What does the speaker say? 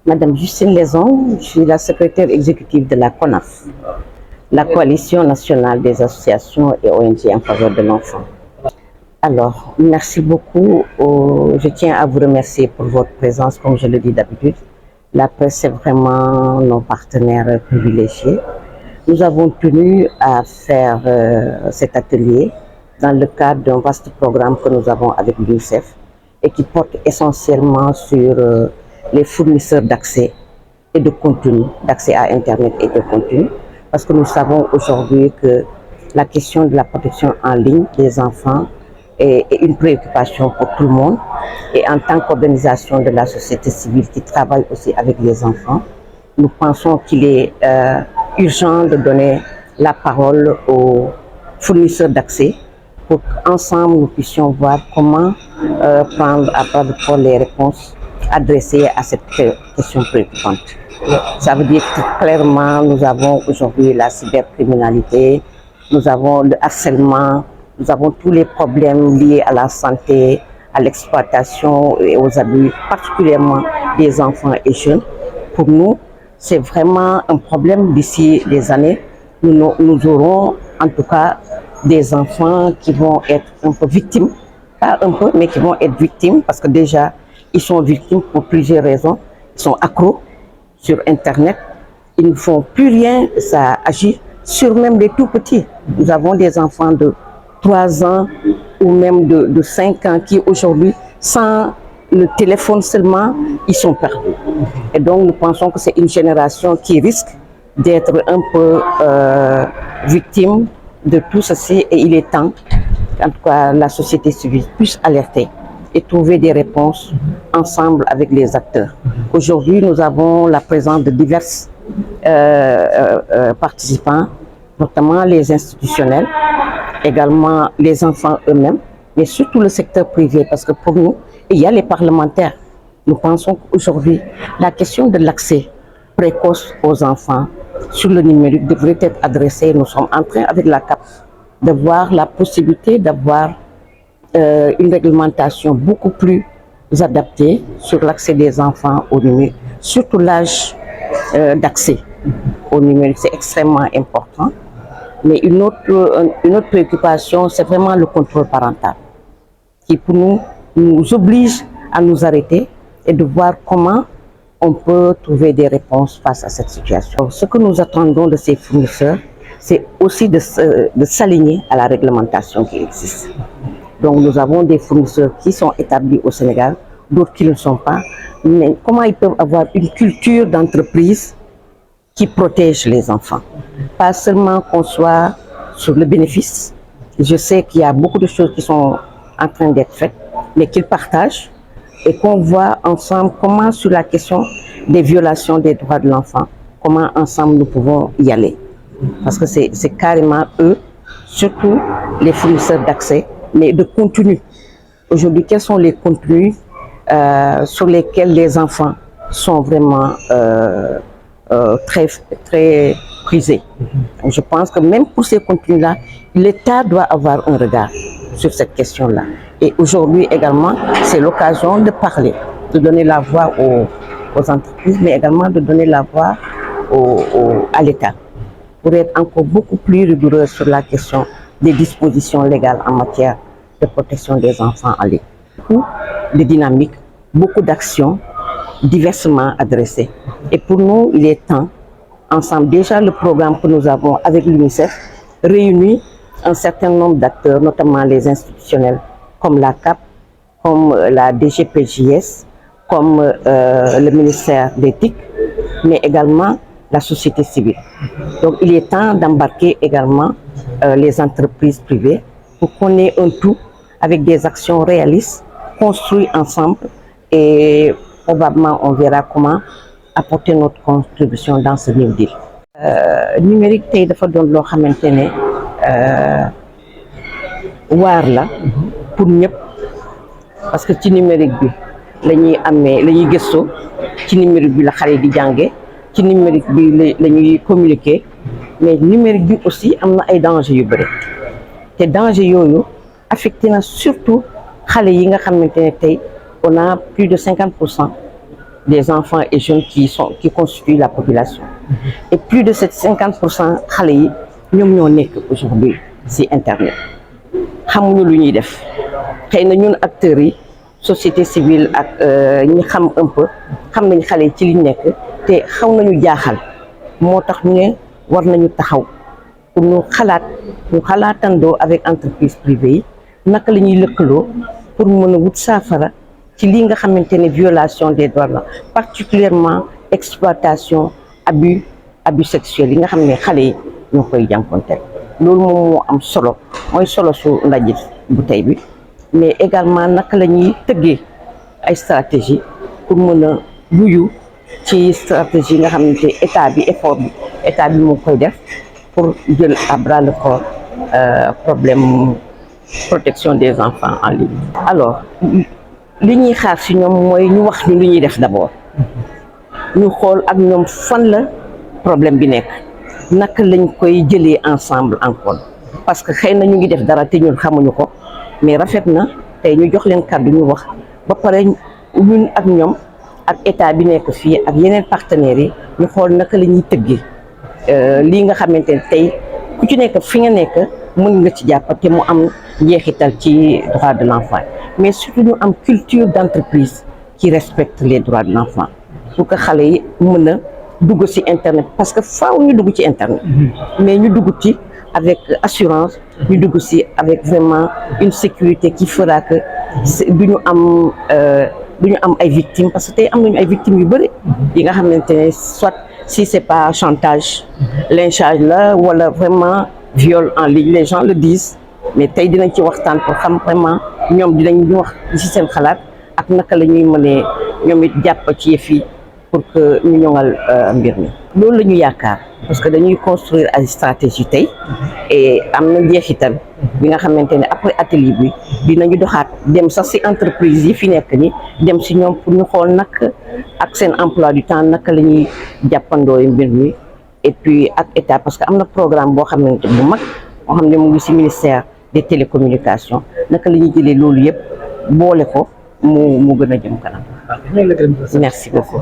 Madame Justine Leson, je suis la secrétaire exécutive de la CONAF, la Coalition nationale des associations et ONG en faveur de l'enfant. Alors, merci beaucoup. Je tiens à vous remercier pour votre présence, comme je le dis d'habitude. La presse est vraiment nos partenaires privilégiés. Nous avons tenu à faire cet atelier dans le cadre d'un vaste programme que nous avons avec l'UNICEF et qui porte essentiellement sur les fournisseurs d'accès et de contenu, d'accès à Internet et de contenu, parce que nous savons aujourd'hui que la question de la protection en ligne des enfants est une préoccupation pour tout le monde. Et en tant qu'organisation de la société civile qui travaille aussi avec les enfants, nous pensons qu'il est urgent de donner la parole aux fournisseurs d'accès pour qu'ensemble nous puissions voir comment prendre à bras le corps les réponses adressées à cette question préoccupante. Ça veut dire que clairement nous avons aujourd'hui la cybercriminalité, nous avons le harcèlement, nous avons tous les problèmes liés à la santé, à l'exploitation et aux abus, particulièrement des enfants et jeunes. Pour nous, c'est vraiment un problème d'ici des années. Nous aurons en tout cas des enfants qui vont être un peu victimes, pas un peu, mais qui vont être victimes parce que déjà, ils sont victimes pour plusieurs raisons. Ils sont accros sur Internet, ils ne font plus rien, ça agit sur même les tout petits. Nous avons des enfants de 3 ans ou même de 5 ans qui aujourd'hui, sans le téléphone seulement, ils sont perdus. Et donc nous pensons que c'est une génération qui risque d'être un peu victime de tout ceci et il est temps qu'en tout cas la société civile puisse alerter et trouver des réponses ensemble avec les acteurs. Aujourd'hui, nous avons la présence de divers participants, notamment les institutionnels, également les enfants eux-mêmes, mais surtout le secteur privé, parce que pour nous, il y a les parlementaires. Nous pensons qu'aujourd'hui, la question de l'accès précoce aux enfants sur le numérique devrait être adressée. Nous sommes en train, avec la CAP, de voir la possibilité d'avoir une réglementation beaucoup plus adaptée sur l'accès des enfants au numérique, surtout l'âge d'accès au numérique, c'est extrêmement important. Mais une autre préoccupation, c'est vraiment le contrôle parental, qui pour nous oblige à nous arrêter et de voir comment on peut trouver des réponses face à cette situation. Ce que nous attendons de ces fournisseurs, c'est aussi de s'aligner à la réglementation qui existe. Donc nous avons des fournisseurs qui sont établis au Sénégal, d'autres qui ne le sont pas. Mais comment ils peuvent avoir une culture d'entreprise qui protège les enfants? Pas seulement qu'on soit sur le bénéfice. Je sais qu'il y a beaucoup de choses qui sont en train d'être faites, mais qu'ils partagent et qu'on voit ensemble comment sur la question des violations des droits de l'enfant, comment ensemble nous pouvons y aller. Parce que c'est carrément eux, surtout les fournisseurs d'accès, mais de contenu. Aujourd'hui, quels sont les contenus sur lesquels les enfants sont vraiment très prisés? Je pense que même pour ces contenus-là, l'État doit avoir un regard sur cette question-là. Et aujourd'hui également, c'est l'occasion de parler, de donner la voix aux entreprises, mais également de donner la voix à l'État, pour être encore beaucoup plus rigoureux sur la question des dispositions légales en matière de protection des enfants en ligne. Beaucoup de dynamiques, beaucoup d'actions diversement adressées. Et pour nous, il est temps, ensemble, déjà le programme que nous avons avec l'UNICEF réunit un certain nombre d'acteurs, notamment les institutionnels, comme la CAP, comme la DGPJS, comme le ministère d'éthique, mais également la société civile. Donc il est temps d'embarquer également les entreprises privées pour qu'on ait un tout avec des actions réalistes, construites ensemble et probablement on verra comment apporter notre contribution dans ce New Deal. Numérique tey dafa doon loo xamante ne waar la pour ñëpp parce que ci numérique bi la ñuy gëstoo, ci numérique bi la xale di jànge, ci numérique bi la ñuy communiquer, mais numérique bi aussi am na ay dangers yu bëri te danger yooyu affecté na surtout xale yi nga xamante ne tey on a plus de 50% des enfants et jeunes qui constituent la population. Et plus de 50% xale yi ñoom ñoo nekk aujourd'hui ci internet xamuñu lu ñuy def xëy na ñun acteurs yi société civile ak ñi xam un peu xam nañ xale yi ci liñ nekk te xaw nañu jaaxal moo tax ñu ne war nañu taxaw pour ñu xalaatandoo avec entreprise privée yi naka la ñuy lëkkaloo pour mën a wut saafara ci li nga xamante ne violation des droits la particulièrement exploitation abus sexuel yi nga xam ne xale yi ñoo koy jànkonteel loolu moom moo am solo mooy solo su ndaje bu tey bi mais également naka la ñuy tëggee ay stratégie pour mën a wuyu ci stratégie nga xamante état bi moo koy def pour jël à bras le corps problème protection des enfants en ligne. Alors li ñuy xaar ci ñoom mooy ñu wax ñu lu ñuy def d'abord ñu xool ak ñoom fan la problème bi nekk naka lañ koy jëlee ensemble encore parce que xëy na ñu ngi def dara te ñun xamuñu ko mais rafet na tey ñu jox leen kàddu ñu wax ba pare ñun ak ñoom ak état bi nekk fii ak yeneen partenaires yi ñu xool naka la ñuy tëggee lii nga xamante ne tey ku ci nekk fi nga nekk mën nga ci jàpp te mu am njeexital ci droits de l'enfant mais surtout ñu am culture d'entreprise qui respecte les droits de l'enfant pour que xale yi mën a dugg ci internet parce que faaw ñu dugg ci internet mais ñu dugg ci avec assurance ñu dugg ci avec vraiment une sécurité qui fera que du ñu am ay victimes parce que tey am nañu ay victimes yu bëri yi nga xamante ne soit si c'est pas chantage lynchage la wala vraiment viol en ligne les gens le disent mais tey dinañ ci waxtaan pour xam vraiment ñoom dinañ ñu wax ci seen xalaat ak naka la ñuy mënee ñoom it jàpp ci yëf yi pour que ñu ñoŋal mbir mi. loolu la ñu yaakaar parce que dañuy construire ay stratégie tey et am na njeexital bi nga xamante ne après atelier bi dinañu doxaat dem sax ci entreprise yi fi nekk ni dem ci ñoom pour ñu xool nag ak seen emploi du temps naka la ñuy jàppandoo mbir mi et puis ak état parce que am na programme boo xamante bu mag moo xam ne mu ngi ci ministère des télécommunications naka la ñuy jëlee loolu yëpp boole ko mu gën a jëm kanam. Merci beaucoup.